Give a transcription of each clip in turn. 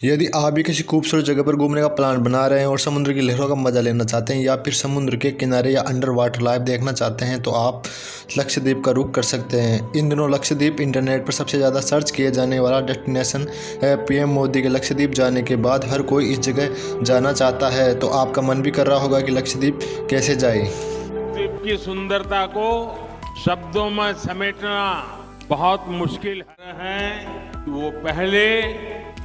यदि आप भी किसी खूबसूरत जगह पर घूमने का प्लान बना रहे हैं और समुद्र की लहरों का मजा लेना चाहते हैं या फिर समुद्र के किनारे या अंडर वाटर लाइफ देखना चाहते हैं तो आप लक्षद्वीप का रुख कर सकते हैं। इन दिनों लक्षद्वीप इंटरनेट पर सबसे ज़्यादा सर्च किए जाने वाला डेस्टिनेशन है। पीएम मोदी के लक्षद्वीप जाने के बाद हर कोई इस जगह जाना चाहता है, तो आपका मन भी कर रहा होगा कि लक्षद्वीप कैसे जाए। लक्षद्वीप की सुंदरता को शब्दों में समेटना बहुत मुश्किल है। वो पहले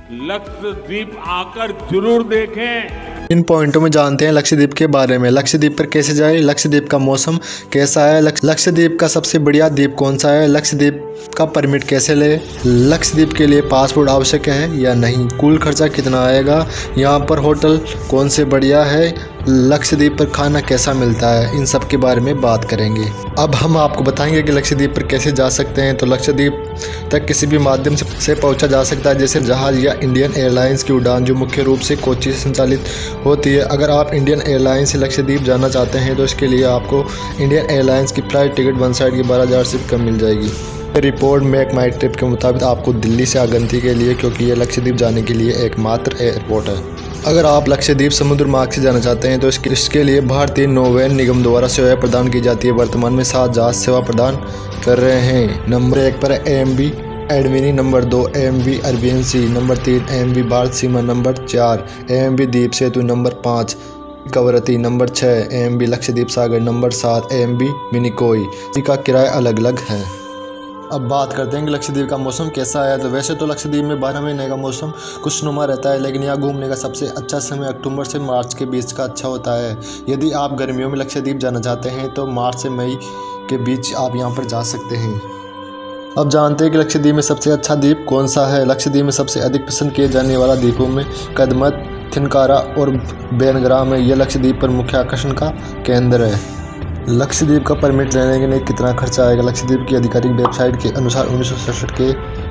लक्षद्वीप आकर जरूर देखें। इन पॉइंटों में जानते हैं लक्षद्वीप के बारे में। लक्षद्वीप पर कैसे जाए, लक्षद्वीप का मौसम कैसा है, लक्षद्वीप का सबसे बढ़िया द्वीप कौन सा है, लक्षद्वीप का परमिट कैसे ले, लक्षद्वीप के लिए पासपोर्ट आवश्यक है या नहीं, कुल खर्चा कितना आएगा, यहाँ पर होटल कौन से बढ़िया है, लक्षद्वीप पर खाना कैसा मिलता है, इन सब के बारे में बात करेंगे। अब हम आपको बताएंगे कि लक्षद्वीप पर कैसे जा सकते हैं। तो लक्षद्वीप तक किसी भी माध्यम से पहुंचा जा सकता है, जैसे जहाज़ या इंडियन एयरलाइंस की उड़ान जो मुख्य रूप से कोच्चि से संचालित होती है। अगर आप इंडियन एयरलाइंस से लक्षद्वीप जाना चाहते हैं तो इसके लिए आपको इंडियन एयरलाइंस की फ्लाइट टिकट वन साइड की 12,000 से कम मिल जाएगी। रिपोर्ट मेक माई ट्रिप के मुताबिक आपको दिल्ली से आगंती के लिए, क्योंकि ये लक्षद्वीप जाने के लिए एकमात्र एयरपोर्ट है। अगर आप लक्षद्वीप समुद्र मार्ग से जाना चाहते हैं तो इसके लिए भारतीय नौवयन निगम द्वारा सेवाएं प्रदान की जाती है। वर्तमान में 7 जहाज सेवा प्रदान कर रहे हैं। नंबर 1 पर AMV एडमिनी, number 2 AMV Arabian sea, number 3 AMV Bharat Seema, number 4 AMV Dweep Setu, number 5 Kavaratti, number 6 AMV Lakshadweep Sagar, number 7 AMV Minicoy. इसका किराया अलग अलग है। अब बात करते हैं कि लक्षद्वीप का मौसम कैसा है। तो वैसे तो लक्षद्वीप में 12 महीने का मौसम खुशनुमा रहता है, लेकिन यहाँ घूमने का सबसे अच्छा समय अक्टूबर से मार्च के बीच का अच्छा होता है। यदि आप गर्मियों में लक्षद्वीप जाना चाहते हैं तो मार्च से मई के बीच आप यहाँ पर जा सकते हैं। अब जानते हैं कि लक्षद्वीप में सबसे अच्छा द्वीप कौन सा है। लक्षद्वीप में सबसे अधिक पसंद किए जाने वाला द्वीपों में कदमत, थिनकारा और बेनग्राम है। यह लक्षद्वीप पर मुख्य आकर्षण का केंद्र है। लक्षद्वीप का परमिट लेने के लिए कितना खर्चा आएगा। लक्षद्वीप की आधिकारिक वेबसाइट के अनुसार 1967 के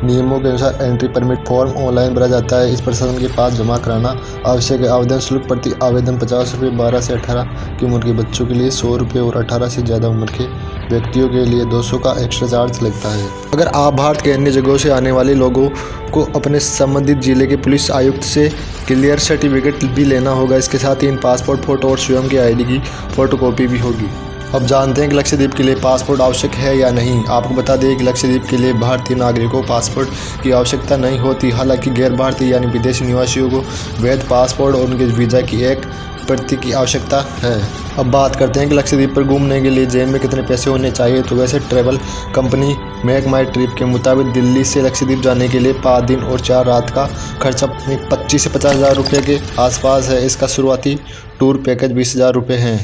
नियमों के अनुसार एंट्री परमिट फॉर्म ऑनलाइन भरा जाता है। इस प्रशासन के पास जमा कराना आवश्यक है। आवेदन शुल्क प्रति आवेदन 50 रुपये, 12 से 18 की उम्र के बच्चों के लिए 100 रुपये और 18 से ज़्यादा उम्र के व्यक्तियों के लिए 200 का एक्स्ट्रा चार्ज लगता है। अगर आप भारत के अन्य जगहों से आने वाले लोगों को अपने संबंधित जिले के पुलिस आयुक्त से क्लियर सर्टिफिकेट भी लेना होगा। इसके साथ ही इन पासपोर्ट फ़ोटो और स्वयं की ID की फ़ोटोकॉपी भी होगी। अब जानते हैं कि लक्षद्वीप के लिए पासपोर्ट आवश्यक है या नहीं। आपको बता दें कि लक्षद्वीप के लिए भारतीय नागरिकों को पासपोर्ट की आवश्यकता नहीं होती। हालांकि गैर भारतीय यानी विदेशी निवासियों को वैध पासपोर्ट और उनके वीज़ा की एक प्रति की आवश्यकता है। अब बात करते हैं कि लक्षद्वीप पर घूमने के लिए जेब में कितने पैसे होने चाहिए। तो वैसे ट्रैवल कंपनी मेक माई ट्रिप के मुताबिक दिल्ली से लक्षद्वीप जाने के लिए 5 दिन और 4 रात का खर्चा 25 से 50,000 रुपये के आसपास है। इसका शुरुआती टूर पैकेज 20,000 रुपये हैं।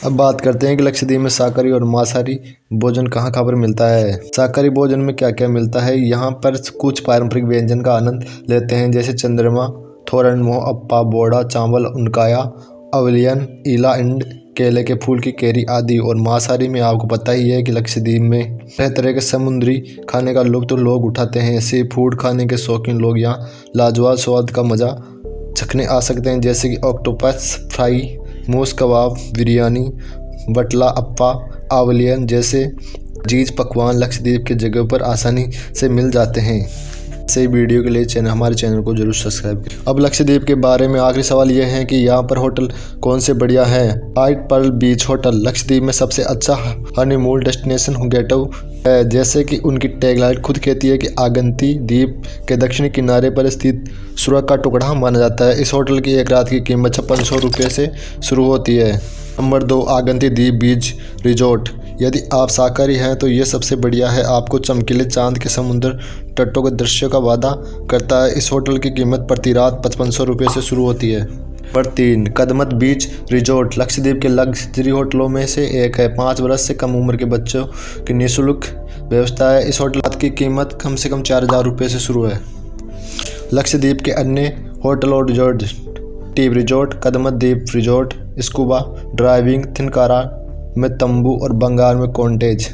अब बात करते हैं कि लक्षद्वीप में शाकाहारी और मांसाहारी भोजन कहाँ पर मिलता है। शाकाहारी भोजन में क्या क्या मिलता है। यहाँ पर कुछ पारंपरिक व्यंजन का आनंद लेते हैं, जैसे चंद्रमा, थोरन, मोह, अप्पा, बोड़ा, चावल, उनकाया, अवलियन, ईला इंड, केले के फूल की कैरी आदि। और मांसाहारी में आपको पता ही है कि लक्षद्वीप में तरह तरह के समुद्री खाने का लुत्फ तो लोग उठाते हैं। सी फूड खाने के शौकीन लोग यहाँ लाजवाब स्वाद का मज़ा चखने आ सकते हैं, जैसे कि ऑक्टोपस फ्राई, मूस कबाब, बिरयानी, बटला, अप्पा, आवलियन जैसे चीज़ पकवान लक्षद्वीप के जगह पर आसानी से मिल जाते हैं। ऐसे वीडियो के लिए हमारे चैनल को जरूर सब्सक्राइब करें। अब लक्षद्वीप के बारे में आखिरी सवाल यह है कि यहाँ पर होटल कौन से बढ़िया है। व्हाइट पर्ल बीच होटल लक्षद्वीप में सबसे अच्छा हनीमून डेस्टिनेशन गेटअवे है। जैसे कि उनकी टैगलाइन खुद कहती है कि आगंती द्वीप के दक्षिणी किनारे पर स्थित स्वर्ग का टुकड़ा माना जाता है। इस होटल की एक रात की कीमत 5600 रुपये से शुरू होती है। नंबर 2 आगंती द्वीप बीच रिजॉर्ट। यदि आप शाकाहारी हैं तो ये सबसे बढ़िया है। आपको चमकीले चांद के समुद्र तटों के दृश्य का वादा करता है। इस होटल की कीमत प्रति रात 5500 रुपये से शुरू होती है। Number 3 Kadmat beach resort Lakshadweep के लग्जरी होटलों में से एक है। 5 वर्ष से कम उम्र के बच्चों की निःशुल्क व्यवस्था है। इस होटल की कीमत कम से कम 4,000 रुपये से शुरू है। लक्षद्वीप के अन्य होटल और रिजॉर्ट टीप रिजॉर्ट, कदमत द्वीप रिजॉर्ट, स्कूबा ड्राइविंग, थिनकारा में तंबू और बंगाल में कॉटेज।